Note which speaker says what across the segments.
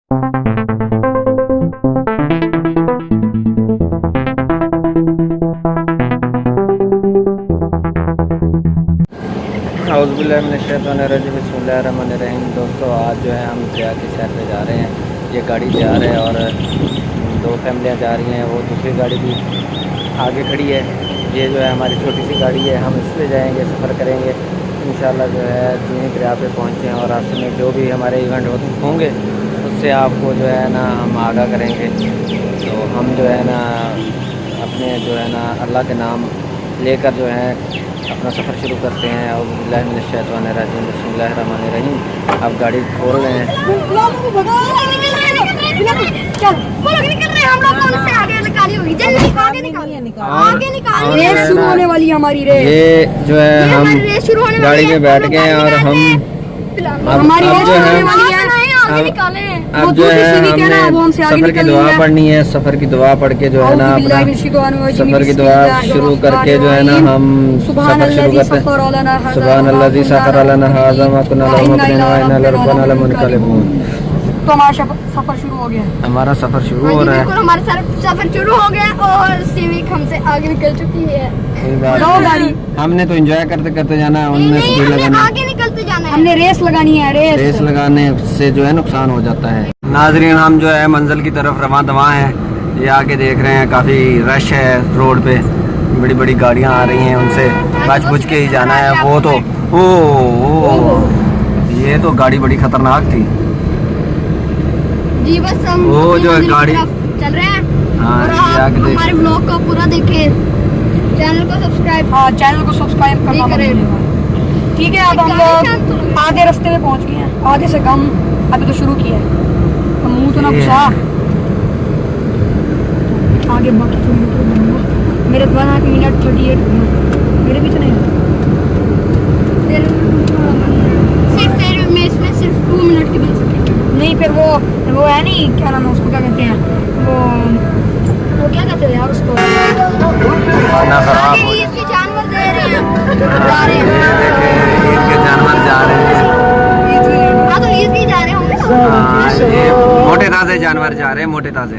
Speaker 1: बिस्मिल्लाहिर्रहमानिर्रहीम। दोस्तों आज जो है हम दरिया की सैर पे जा रहे हैं। ये गाड़ी जा रहे हैं और दो फैमिलियाँ जा रही हैं। वो दूसरी गाड़ी भी आगे खड़ी है। ये जो है हमारी छोटी सी गाड़ी है, हम इस पर जाएँगे, सफ़र करेंगे इंशाल्लाह। जो है जिन्हीं दरिया पे पहुँचे और रास्ते में जो भी हमारे इवेंट होंगे उससे आपको जो है ना हम आगाह करेंगे। तो हम जो है ना अपने जो है ना अल्लाह के नाम लेकर जो है अपना सफ़र शुरू करते हैं। और बिस्मिल्लाहिर्रहमानिर्रहीम। अब गाड़ी खोल रहे हैं।
Speaker 2: रेस शुरू होने वाली है हमारी रेस।
Speaker 1: ये जो है हम गाड़ी में बैठ गए हैं और हम
Speaker 2: हमारी रेस
Speaker 1: जो है अब जो है हमने सफ़र की दुआ पढ़नी है। सफ़र की दुआ पढ़ के जो है ना अपना सफ़र की दुआ शुरू करके जो है ना हम सफ़र शुरू करते हैं। सुभानल्लाज़ी सख़र लना हाज़ा मा कुन्ना लहू मुक़रिनीन व इन्ना इला रब्बिना लमुनक़लिबून।
Speaker 2: तो हमारा सफ़र शुरू हो गया।
Speaker 1: हमारा सफ़र शुरू हो रहा है।
Speaker 3: हमारा सफ़र शुरू हो गया और सिविक हमसे आगे निकल चुकी है।
Speaker 1: हमने तो एंजॉय करते करते जाना है, उनमें स्पीड लगाना,
Speaker 3: आगे निकलते जाना है।
Speaker 2: हमने रेस लगानी है।
Speaker 1: रेस लगाने से जो है नुकसान हो जाता है। नाज़रीन हम जो है मंजिल की तरफ रवां दवा हैं। ये आगे देख रहे हैं काफ़ी रश है रोड पे, बड़ी बड़ी गाड़ियाँ आ रही हैं, उनसे बच बुझ के ही जाना है। वो तो ओ ये तो गाड़ी बड़ी खतरनाक थी
Speaker 3: जी। बस हम
Speaker 1: वो जो है गाड़ी
Speaker 3: चल रहे हैं।
Speaker 1: हाँ,
Speaker 3: और आप हमारे ब्लॉग को पूरा देखें, चैनल को सब्सक्राइब करना करें।
Speaker 2: ठीक है, अब हम लोग आधे रास्ते में पहुंच गए हैं। आधे से कम अभी तो शुरू किया है। हम मुँह तो ना घुसा आगे बाकी मेरे 1 मिनट 38 मेरे भी तो नहीं
Speaker 3: सिर्फ 2 मिनट की बन सकती है।
Speaker 2: नहीं, फिर वो है नहीं, क्या नाम है उसको, क्या कहते हैं वो क्या कहते हैं यार उसको,
Speaker 3: ईद के जानवर दे रहे हैं,
Speaker 1: ईद के जानवर जा रहे हैं।
Speaker 3: हाँ तो ईद के जा रहे होंगे ना।
Speaker 1: ये मोटे ताजे जानवर जा रहे हैं, मोटे ताजे।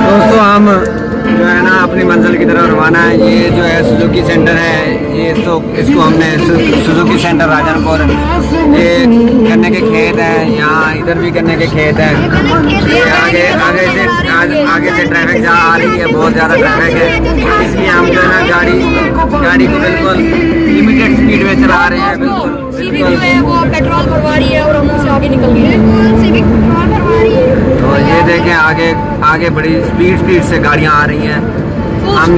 Speaker 1: दोस्तों हम जो है ना अपनी मंजिल की तरफ रवाना है। ये जो है सुजुकी सेंटर है, ये इसको हमने सुजुकी सेंटर राजनपुर। ये गन्ने के खेत हैं, यहाँ इधर भी गन्ने के खेत हैं। ये आगे से ट्रैफिक जहाँ आ रही है, बहुत ज़्यादा ट्रैफिक है, इसलिए हम जो है ना गाड़ी को बिल्कुल लिमिटेड स्पीड में चला रहे हैं। बिल्कुल
Speaker 2: वो पेट्रोल भरवा रही है और हम उससे आगे निकल गए।
Speaker 1: तो ये देखें आगे बड़ी स्पीड से गाड़ियाँ आ रही हैं। हम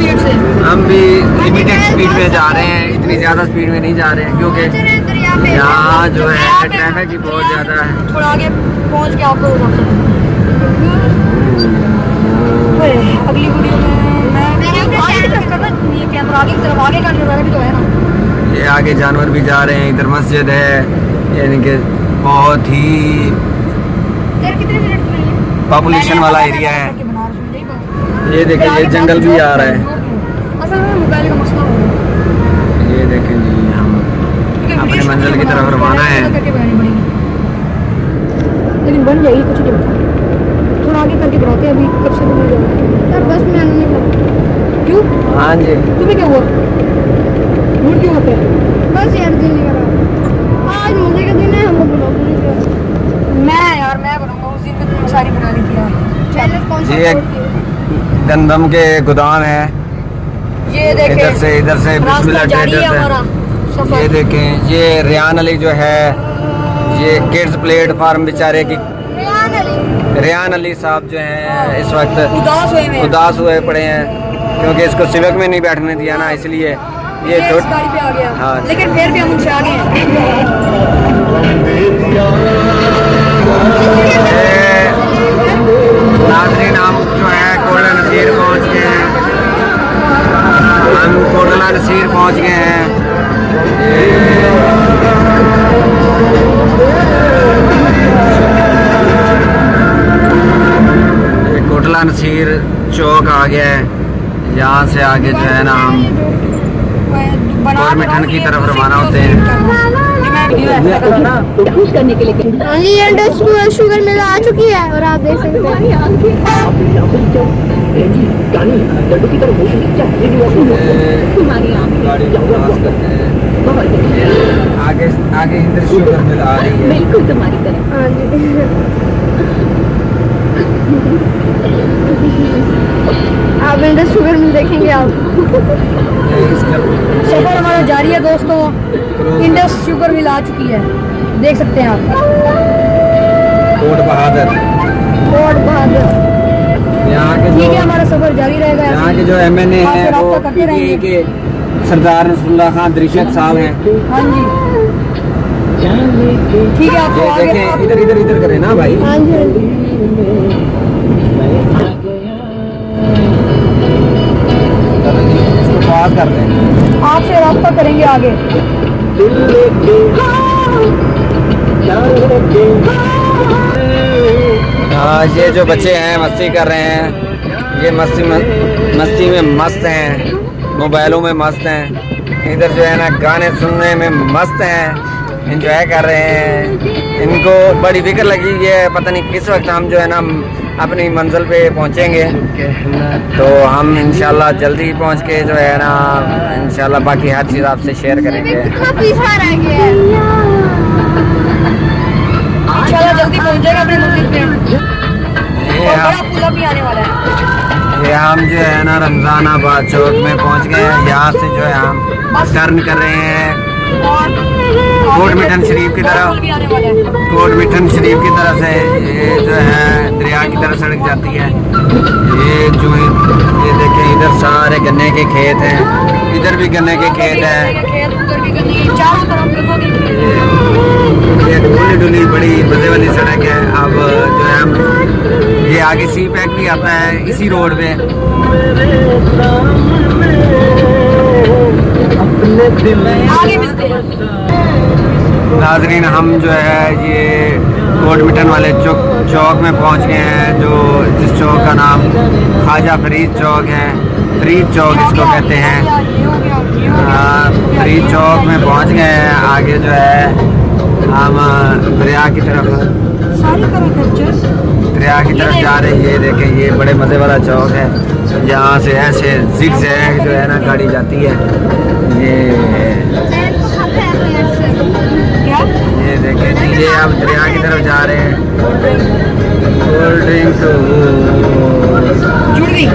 Speaker 1: भी लिमिटेड स्पीड में जा रहे हैं, इतनी ज़्यादा स्पीड में नहीं जा रहे हैं क्योंकि यहाँ जो है ट्रैफिक भी बहुत ज़्यादा है।
Speaker 2: थोड़ा आगे पहुँच के आपको अगली वीडियो में ये कैमरा आगे की तरफ आगे का भी तो है ना।
Speaker 1: ये आगे जानवर भी जा रहे हैं। इधर मस्जिद है, यानी कि बहुत ही पॉपुलेशन वाला एरिया है। ये देखें, ये जंगल भी आ रहा है।
Speaker 2: असल में मोबाइल का मसला हो गया।
Speaker 1: ये देखें जी, हम अपने मंजिल की तरफ रवाना है।
Speaker 2: लेकिन बन जाएगी, कुछ नहीं होता। थोड़ा आगे करके बढ़ाते हैं, अभी कब से बन जाएगा बस में आने लगा। क्यों?
Speaker 1: हाँ जी,
Speaker 2: तुम्हें क्या हुआ? मूड क्यों होता है?
Speaker 3: बस यार दिल नहीं कर रहा। आज मजे का दिन है, हम लोग ब्लॉग नहीं कर।
Speaker 2: मैं बनाऊंगा उस दिन में, तुमने सारी बना ली थी यार।
Speaker 3: चैनल कौन सा?
Speaker 1: ये गंदम के गोदाम है।
Speaker 2: ये देखें,
Speaker 1: इधर से बिस्मिल्लाह
Speaker 2: जारी है हमारा सफर।
Speaker 1: ये देखें, ये रियान अली जो है, ये किड्स प्लेटफार्म बेचारे की रियान अली साहब जो हैं इस वक्त उदास हुए पड़े हैं क्योंकि इसको सिविक में नहीं बैठने दिया ना, इसलिए ये
Speaker 2: गाड़ी पे आ गया।
Speaker 1: हाँ,
Speaker 2: लेकिन फिर भी हम उनसे आगे हैं।
Speaker 1: नाज़रीन हम जो है कोटला नसीर पहुँच गए हैं। हम कोटला नसीर पहुँच गए हैं। ये कोटला नसीर चौक आ गया है। यहाँ से आगे जो है ना हम गोरमिठन की तरफ रवाना होते हैं।
Speaker 3: हाँ जी, इंडस्ट्रियल शुगर मिल आ चुकी है और आप देख सकते हैं
Speaker 1: गाड़ी क्रॉस करते हैं, आगे आगे इधर शुगर मिल आ रही है।
Speaker 4: बिल्कुल तुम्हारी तरह।
Speaker 3: हाँ जी। आप इंडस शुगर मिल देखेंगे आप।
Speaker 2: सफर हमारा जारी है दोस्तों। इंडस शुगर मिल आ चुकी है, देख सकते हैं आप।
Speaker 1: कोट बहादुर
Speaker 3: और बहादुर
Speaker 1: यहाँ के
Speaker 2: ठीक है,
Speaker 1: जो
Speaker 2: हमारा सफर जारी रहेगा।
Speaker 1: यहाँ के जो MNA
Speaker 2: आपसे
Speaker 1: हैं वो
Speaker 2: रब्ता करते
Speaker 1: PTA
Speaker 2: रहेंगे।
Speaker 1: के सरदार नसरुल्लाह खान दरिशत साहब हैं।
Speaker 2: हाँ जी, ठीक है, आपको
Speaker 1: ये
Speaker 2: आगे
Speaker 1: देखें, इधर इधर इधर करें ना भाई।
Speaker 3: हाँ जी, हाँ जी।
Speaker 1: इसको पास कर दें।
Speaker 2: आपसे रब्ता करेंगे आगे।
Speaker 1: हाँ, ये जो बच्चे हैं मस्ती कर रहे हैं, ये मस्ती में मस्त हैं, मोबाइलों में मस्त हैं। इधर जो है ना गाने सुनने में मस्त हैं, एंजॉय कर रहे हैं। इनको बड़ी फिक्र लगी हुई है, पता नहीं किस वक्त हम जो है ना अपनी मंजिल पे पहुंचेंगे। तो हम इंशाल्लाह जल्दी ही पहुंच के जो है ना इंशाल्लाह बाकी हर चीज़ आपसे शेयर करेंगे।
Speaker 3: कितना पीछा रह गया है।
Speaker 2: इंशाल्लाह जल्दी पहुंच जाएगा अपनी मंजिल पे।
Speaker 1: ये
Speaker 2: और
Speaker 1: हम
Speaker 2: बड़ा पुल भी आने वाला है।
Speaker 1: ये हम जो है ना रमजानाबाद चौक में पहुंच गए हैं। यहाँ से जो है हम टर्न कर रहे हैं कोट मिठन शरीफ की तरफ।
Speaker 2: पुल भी आने वाला है।
Speaker 1: कोट मिठन शरीफ की तरफ से ये जो है दरिया की तरफ सड़क जाती है। ये देखें, इधर सारे गन्ने के खेत हैं, इधर भी गन्ने के खेत हैं।
Speaker 2: खेत उधर भी गन्ने, चारों तरफ गन्नों के खेत।
Speaker 1: ये डुली डुली बड़ी मजे वाली सड़क है। अब जो है हम ये आगे सी पैक भी आता है इसी रोड पे।
Speaker 2: आगे मिलते हैं।
Speaker 1: नाजरीन, हम जो है ये कोट मिठन वाले चौक में पहुंच गए हैं, जो जिस चौक का नाम ख्वाजा फरीद चौक है। फरीद चौक इसको कहते हैं। फरीद चौक में पहुंच गए हैं। आगे जो है हम दरिया की तरफ जा रहे हैं। ये देखें, ये बड़े मज़े वाला चौक है। यहाँ से ऐसे ज़िगज़ैग जो है ना गाड़ी जाती है। ये देखें जी, ये आप दरिया की तरफ जा रहे हैं। कोल्ड ड्रिंक
Speaker 2: जुड़ गई।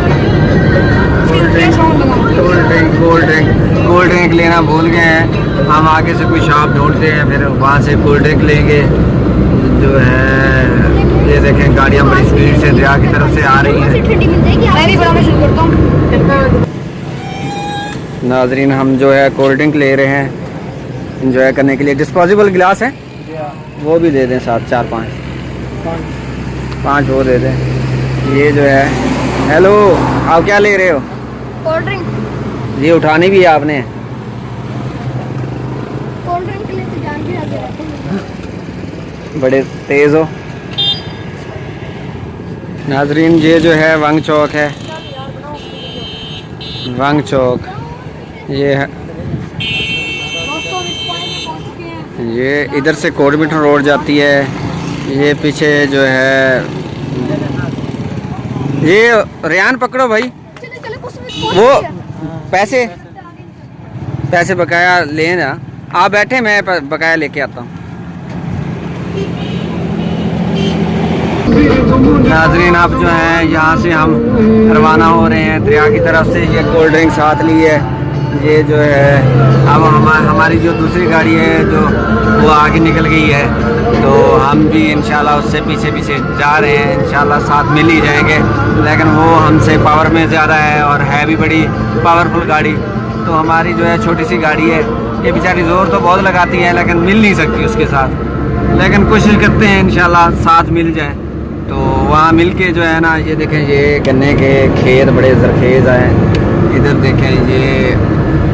Speaker 1: कोल्ड ड्रिंक लेना भूल गए हैं। हम आगे से कोई शॉप ढूंढते हैं, फिर वहाँ से कोल्ड ड्रिंक लेंगे। जो है ये देखें, गाड़ियाँ बड़ी स्पीड से दरिया की तरफ से आ रही हैं।
Speaker 2: मैं भी बनाना शुरू करता हूँ।
Speaker 1: नाजरीन, हम जो है कोल्ड ड्रिंक ले रहे हैं इंजॉय करने के लिए। डिस्पोजेबल गिलास है, वो भी दे दें साथ, 4-5 वो दे दें। ये जो है, हेलो, आप क्या ले रहे हो?
Speaker 3: Cold drink.
Speaker 1: ये उठानी भी है आपने?
Speaker 3: कोल्ड ड्रिंक के लिए तो जान भी लगे रहते हैं।
Speaker 1: बड़े तेज़ हो। नाजरीन, ये जो है वंग चौक है। वंग चौक ये है। ये इधर से कोट मिठन रोड जाती है। ये पीछे जो है, ये रेहान पकड़ो भाई। वो पैसे बकाया लेना। आप बैठे, मैं बकाया लेके आता हूँ। नाजरीन, अब जो है यहाँ से हम रवाना हो रहे हैं दरिया की तरफ से। ये कोल्ड ड्रिंक साथ ली है। ये जो है अब हमारी जो दूसरी गाड़ी है जो वो आगे निकल गई है, तो हम भी इंशाल्लाह उससे पीछे पीछे जा रहे हैं। इंशाल्लाह साथ मिल ही जाएंगे, लेकिन वो हमसे पावर में ज़्यादा है और है भी बड़ी पावरफुल गाड़ी। तो हमारी जो है छोटी सी गाड़ी है, ये बेचारी ज़ोर तो बहुत लगाती है लेकिन मिल नहीं सकती उसके साथ। लेकिन कोशिश करते हैं इंशाल्लाह साथ मिल जाए। तो वहाँ मिल के जो है ना, ये देखें, ये गन्ने के खेत बड़े जरखेज़ हैं। इधर देखें, ये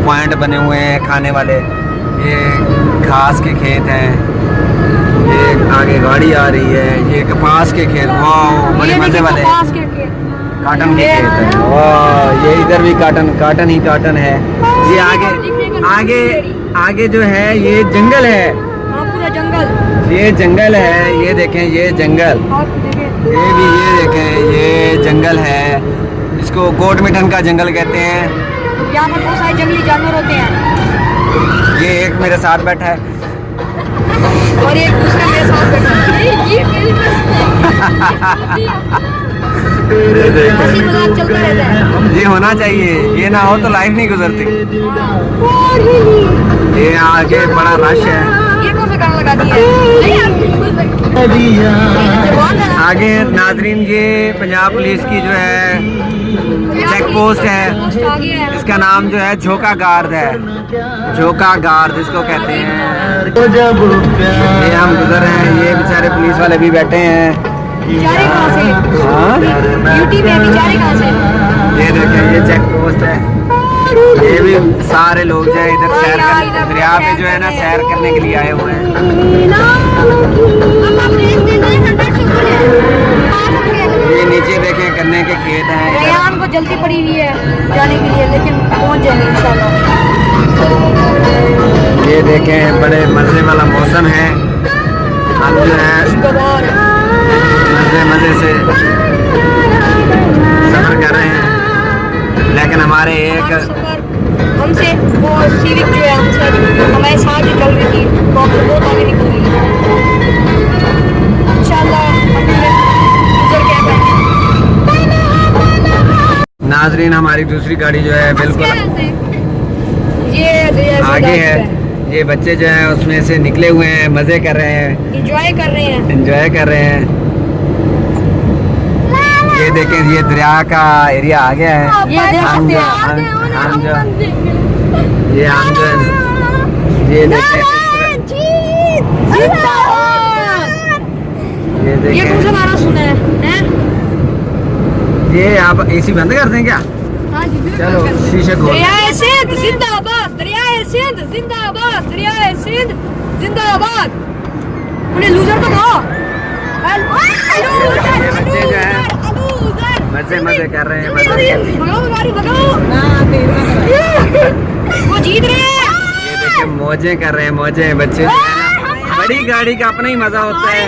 Speaker 1: पॉइंट बने हुए हैं खाने वाले। ये घास के खेत हैं। ये आगे गाड़ी आ रही है। ये कपास के खेत, वाह, बड़े मज़े वाले। काटन के खेत है। वाह, ये इधर भी काटन ही काटन है। ये आगे जो है ये जंगल है।
Speaker 2: हाँ, पूरा जंगल।
Speaker 1: ये जंगल है, ये देखें ये जंगल। ये भी ये देखें ये जंगल है। इसको कोट मिठन का जंगल कहते हैं।
Speaker 2: यहाँ पर बहुत सारे जंगली जानवर होते हैं।
Speaker 1: ये एक मेरे साथ बैठा है
Speaker 2: और एक दूसरा मेरे साथ बैठा है।
Speaker 1: ये देखें,
Speaker 2: हंसी मजाक चलता रहता है।
Speaker 1: ये होना चाहिए, ये ना हो तो लाइफ नहीं गुजरती। ये आगे बड़ा रश है।
Speaker 2: ये कौन सा गाना लगा दिया है?
Speaker 1: आगे नाजरीन ये पंजाब पुलिस की जो है चेक पोस्ट है। इसका नाम जो है झोका गार्ड है। झोका गार्ड इसको कहते हैं। ये हम गुजर रहे हैं, ये बेचारे पुलिस वाले भी बैठे हैं।
Speaker 2: बेचारे कहाँ से?
Speaker 1: हाँ?
Speaker 2: ड्यूटी में बेचारे कहाँ से?
Speaker 1: ये देखें ये चेक पोस्ट है। ये भी सारे लोग जो है इधर सैर कर दरिया पे जो है ना सैर करने के लिए आए हुए हैं। ये नीचे देखें गन्ने के खेत हैं।
Speaker 2: रेयान को जल्दी पड़ी हुई है जाने के लिए, लेकिन पहुंच जाएंगे इंशाल्लाह।
Speaker 1: ये देखें बड़े मजे वाला मौसम है। हम जो है मजे से सफर कर रहे हैं। लेकिन हमारे एक
Speaker 2: हमसे वो सिविक जो है हमसे हमारे साथ ही चल रही थी, तो हमसे बहुत आगे निकल गई। इंशाल्लाह गुजर के आएंगे।
Speaker 1: नाजरीन हमारी दूसरी गाड़ी जो है बिल्कुल
Speaker 2: ये
Speaker 1: आगे है। ये बच्चे जो हैं उसमें से निकले हुए हैं, मजे कर रहे हैं,
Speaker 2: एंजॉय कर रहे हैं।
Speaker 1: एंजॉय कर रहे हैं। ये देखें ये दरिया का एरिया आ गया है।
Speaker 2: ये देख
Speaker 1: हम
Speaker 2: सकते
Speaker 1: जो
Speaker 2: हैं।
Speaker 1: हम जो ये हम जो ये देखें ये
Speaker 2: ये कौन सा
Speaker 1: देखें
Speaker 2: गाना सुना है? हैं?
Speaker 1: ये आप एसी बंद कर दें क्या?
Speaker 3: हाँ जी,
Speaker 1: चलो शीशे खोल।
Speaker 2: दरियाए सिंध जिंदाबाद, दरियाए सिंध जिंदाबाद, दरियाए सिंध जिंदाबाद। उन्हें लूजर तो कहो।
Speaker 1: ये बच्चे जो हैं मजे कर रहे हैं।
Speaker 2: भगाओ गाड़ी भगाओ। वो जीत रहे हैं।
Speaker 1: ये देखिए मौजें कर रहे हैं, मौजें बच्चे जो है ना। बड़ी गाड़ी का अपना ही मजा होता है।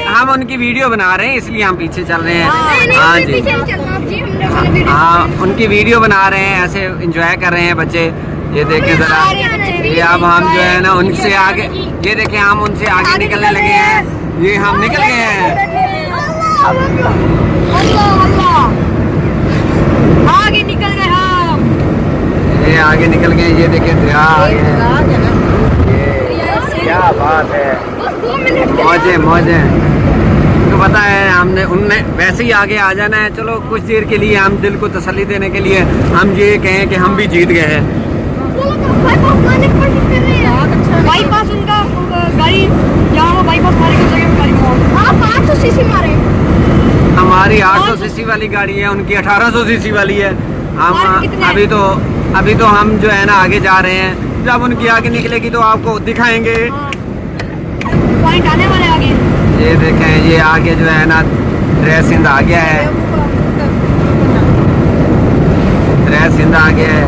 Speaker 1: हम उनकी वीडियो बना रहे हैं इसलिए हम पीछे चल रहे हैं। हाँ जी, हाँ उनकी वीडियो बना रहे हैं, ऐसे एंजॉय कर रहे हैं बच्चे। ये देखें जरा, ये अब हम जो है ना उनसे आगे, ये देखें हम उनसे आगे निकलने लगे हैं। ये हम निकल गए हैं।
Speaker 2: आगे निकल गए हम।
Speaker 1: ये आगे निकल गए। ये देखें दरिया आ गया है। ये क्या बात है, मौजे मौजे। तो पता है हमने उनने वैसे ही आगे आ जाना है। चलो कुछ देर के लिए हम दिल को तसल्ली देने के लिए हम ये कहें कि हम भी जीत गए हैं।
Speaker 2: बाईपास उनका गाड़ी जहाँ वो बाईपास मारे उस जगह गाड़ी को
Speaker 3: आप 800 सीसी मारे।
Speaker 1: हमारी 800 सीसी वाली गाड़ी है, उनकी 1800 सीसी वाली है। हम अभी तो हम जो है ना आगे जा रहे हैं। जब उनकी आगे निकलेगी तो आपको दिखाएंगे।
Speaker 2: पॉइंट आने वाले आगे।
Speaker 1: ये देखें ये आगे जो है ना दरिया सिंध आ गया है। दरिया सिंध आ गया है।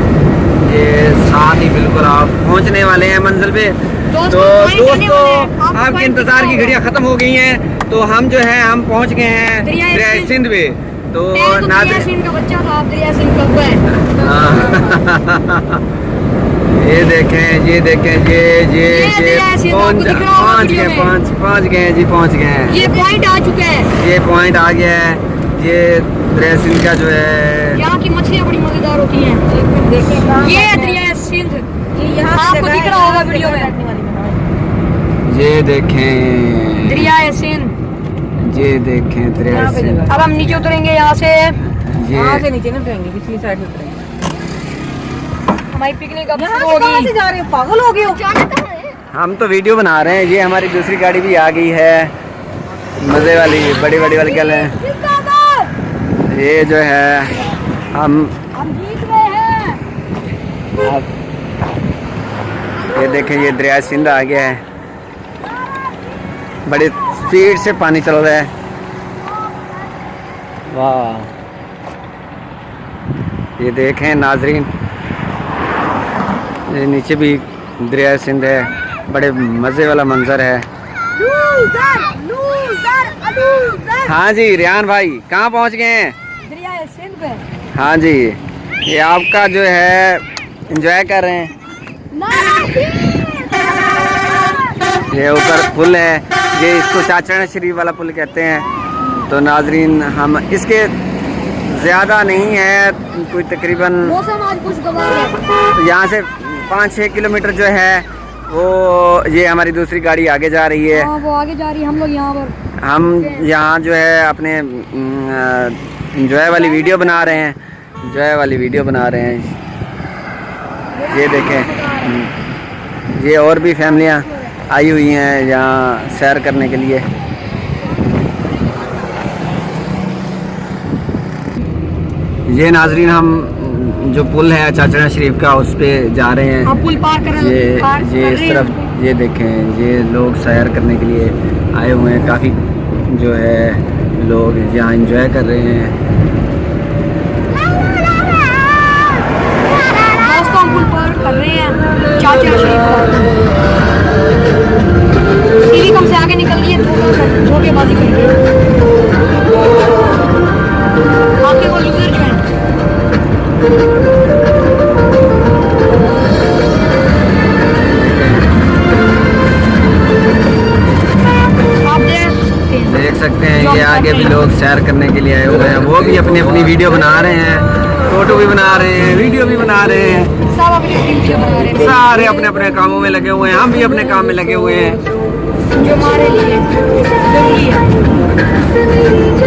Speaker 1: ये साथ ही बिल्कुल आप पहुंचने वाले हैं मंजिल पे। तो दोस्तों आपके इंतजार की घड़ियां खत्म हो गई हैं। तो हम जो है हम पहुंच गए हैं दरिया सिंध पे। तो
Speaker 2: दरिया सिंध का बच्चा था, आप दरिया सिंध का हुआ है।
Speaker 1: ये देखें ये देखें ये पहुंच गए जी, पहुंच गए हैं।
Speaker 2: ये पॉइंट आ चुका है।
Speaker 1: ये पॉइंट आ गया है। ये दरिया सिंध का जो है,
Speaker 2: यहाँ की मछलियाँ बड़ी मजेदार होती हैं। ये दरिया सिंध आपको दिख रहा होगा वीडियो में।
Speaker 1: ये देखें
Speaker 2: दरिया सिंध।
Speaker 1: ये देखें दरिया सिंध।
Speaker 2: अब हम नीचे उतरेंगे यहाँ से।
Speaker 1: ये
Speaker 4: नीचे नहीं उतरेंगे, पिछली साइड उतरेंगे।
Speaker 2: हमारी पिकनिक अब
Speaker 4: यहाँ
Speaker 2: शुरू
Speaker 4: से कहाँ
Speaker 2: होगी।
Speaker 4: से जा रहे हो, पागल हो गए हो?
Speaker 1: हम तो वीडियो बना रहे हैं। ये हमारी दूसरी गाड़ी भी आ गई है, मजे वाली बड़ी वाली गल है। ये जो है हम
Speaker 2: जीत गए हैं।
Speaker 1: ये देखें ये दरिया सिंध आ गया है। बड़ी स्पीड से पानी चल रहा है। वाह, ये देखें नाजरीन, ये नीचे भी दरिया सिंध है, बड़े मज़े वाला मंजर है। हाँ जी रियान भाई कहाँ पहुँच गए हैं?
Speaker 2: दरिया सिंध पे।
Speaker 1: हाँ जी, ये आपका जो है एंजॉय कर रहे हैं। ये ऊपर पुल है, ये इसको चाचड़ा शरीफ वाला पुल कहते हैं। तो नाजरीन हम इसके ज़्यादा नहीं है, कोई तकरीबन
Speaker 2: मौसम आज खुशगवार है।
Speaker 1: यहाँ से 5-6 किलोमीटर जो है वो, ये हमारी दूसरी गाड़ी आगे जा रही है।
Speaker 2: हाँ, वो आगे जा रही है, हम लोग यहाँ पर।
Speaker 1: हम यहाँ जो है अपने एंजॉय वाली वीडियो बना रहे हैं, एंजॉय वाली वीडियो बना रहे हैं। ये देखें, ये और भी फैमिलियाँ आई हुई हैं यहाँ सैर करने के लिए। ये नाजरीन हम जो पुल है चाचड़ा शरीफ का, उस पे जा रहे हैं।
Speaker 2: आप पुल पार कर
Speaker 1: ये इस तरफ ये देखें, ये लोग सैर करने के लिए आए हुए हैं। काफ़ी जो है लोग यहाँ एंजॉय कर रहे हैं।
Speaker 2: दोस्तों हम पुल पार कर रहे हैं चाचड़ा शरीफ। सीढ़ी कम से आगे निकल लिए, धोखेबाजी कर रहे हैं। आगे वो लूजर जो है, आप देख सकते हैं। ये आगे भी लोग सैर करने के लिए आए हुए हैं, वो भी अपनी अपनी वीडियो बना रहे हैं, फोटो भी बना रहे हैं, वीडियो भी बना रहे हैं। सब अपनी अपनी वीडियो बना रहे हैं,
Speaker 1: सारे अपने अपने कामों में लगे हुए हैं। हम भी अपने काम में लगे हुए हैं,
Speaker 2: जो हमारे लिए जरूरी है।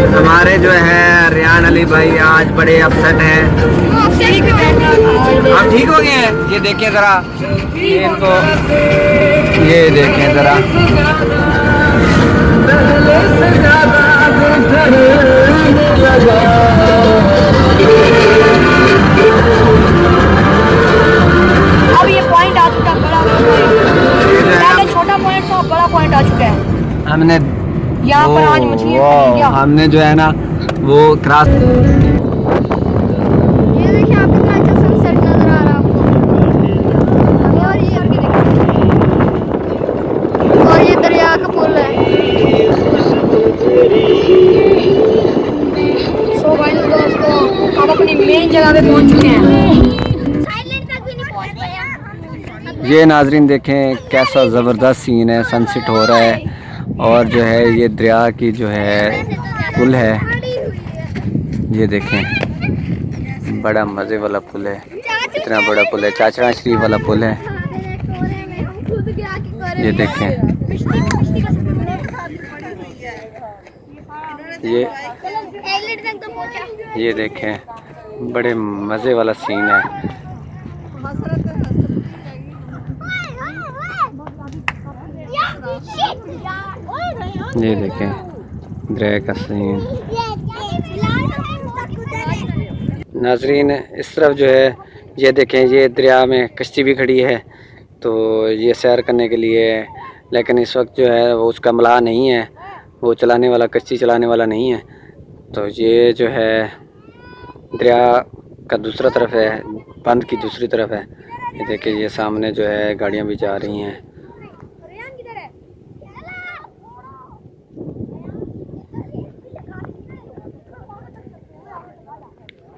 Speaker 1: हमारे जो है रियान अली भाई आज बड़े अपसेट हैं।
Speaker 2: सीढ़ी पे बैठना
Speaker 1: आप ठीक हो गए हैं? ये देखें ज़रा, ये इनको, ये देखें ज़रा,
Speaker 2: अब ये पॉइंट आ चुका है, बड़ा पहले छोटा पॉइंट था, बड़ा पॉइंट आ चुका है।
Speaker 1: हमने
Speaker 2: यहाँ पर आज मछली पकड़ी।
Speaker 1: हमने जो है ना वो क्रॉस।
Speaker 3: ये देखिए आप कितना अच्छा सनसेट नजर आ रहा है आपको। और ये दरिया का पुल है।
Speaker 2: सो भाई दोस्तों अब अपनी मेन जगह पे पहुंच चुके हैं।
Speaker 3: साइलेंट तक भी नहीं पहुंच पाया।
Speaker 1: ये नाजरीन देखें कैसा ज़बरदस्त सीन है, सनसेट हो रहा है। और जो है ये दरिया की जो है पुल है, ये देखें बड़ा मज़े वाला पुल है। इतना बड़ा पुल है, चाचड़ा शरीफ वाला पुल है। ये देखें, ये देखें बड़े मज़े वाला सीन है। ये देखें दरिया का सीन। नाजरीन इस तरफ जो है ये देखें, ये दरिया में कश्ती भी खड़ी है, तो ये सैर करने के लिए। लेकिन इस वक्त जो है वो उसका मलाह नहीं है, वो चलाने वाला, कश्ती चलाने वाला नहीं है। तो ये जो है दरिया का दूसरा तरफ है, बंद की दूसरी तरफ है। ये देखिए ये सामने जो है गाड़ियाँ भी जा रही हैं।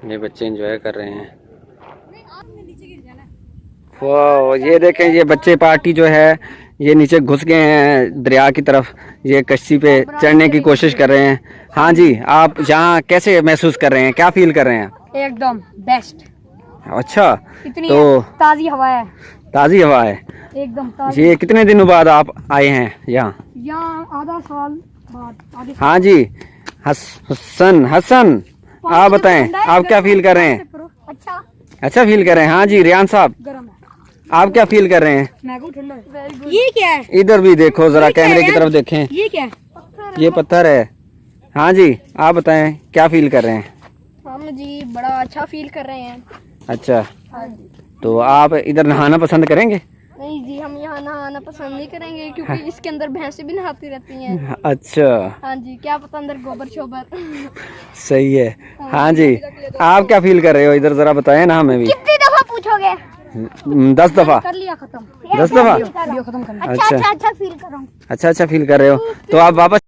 Speaker 1: ये बच्चे एंजॉय कर रहे हैं। वाह, ये देखें ये बच्चे पार्टी जो है ये नीचे घुस गए हैं दरिया की तरफ, ये कश्ती पे चढ़ने की कोशिश कर रहे हैं। हाँ जी, आप यहाँ कैसे महसूस कर रहे हैं, क्या फील कर रहे हैं?
Speaker 2: एकदम बेस्ट।
Speaker 1: अच्छा,
Speaker 2: इतनी
Speaker 1: तो
Speaker 2: ताज़ी हवा है,
Speaker 1: ताज़ी हवा है
Speaker 2: एकदम ताज़ी।
Speaker 1: ये कितने दिनों बाद आप आए हैं यहाँ?
Speaker 2: आधा साल बाद।
Speaker 1: हाँ जी, हसन आप बताएं आप क्या फील कर रहे हैं? अच्छा फील कर रहे हैं। हाँ जी रियान साहब,
Speaker 2: गर्म है,
Speaker 1: आप क्या फील कर रहे हैं?
Speaker 2: ठंडा है। ये क्या है?
Speaker 1: इधर भी देखो जरा, कैमरे की तरफ देखें।
Speaker 2: ये क्या है?
Speaker 1: ये पत्थर है। हाँ जी, आप बताएं क्या फील कर रहे हैं?
Speaker 3: हम जी बड़ा अच्छा फील कर रहे हैं।
Speaker 1: अच्छा,
Speaker 3: हाँ जी।
Speaker 1: तो आप इधर नहाना पसंद करेंगे?
Speaker 3: नहीं जी, हम यहाँ नहा नहाना पसंद नहीं करेंगे क्योंकि इसके अंदर भैंसें भी नहाती रहती हैं।
Speaker 2: अच्छा,
Speaker 3: हाँ जी, क्या पता अंदर गोबर शोबर।
Speaker 2: सही है। हाँ जी, आप क्या फील कर रहे हो इधर जरा बताएं ना हमें भी।
Speaker 3: कितनी दफा पूछोगे?
Speaker 2: 10 दफा।
Speaker 3: कर लिया खत्म।
Speaker 2: 10 दफा।
Speaker 3: वीडियो खत्म करना। अच्छा फील कर रहा हूँ।
Speaker 2: अच्छा फील कर रहे हो तो आप वापस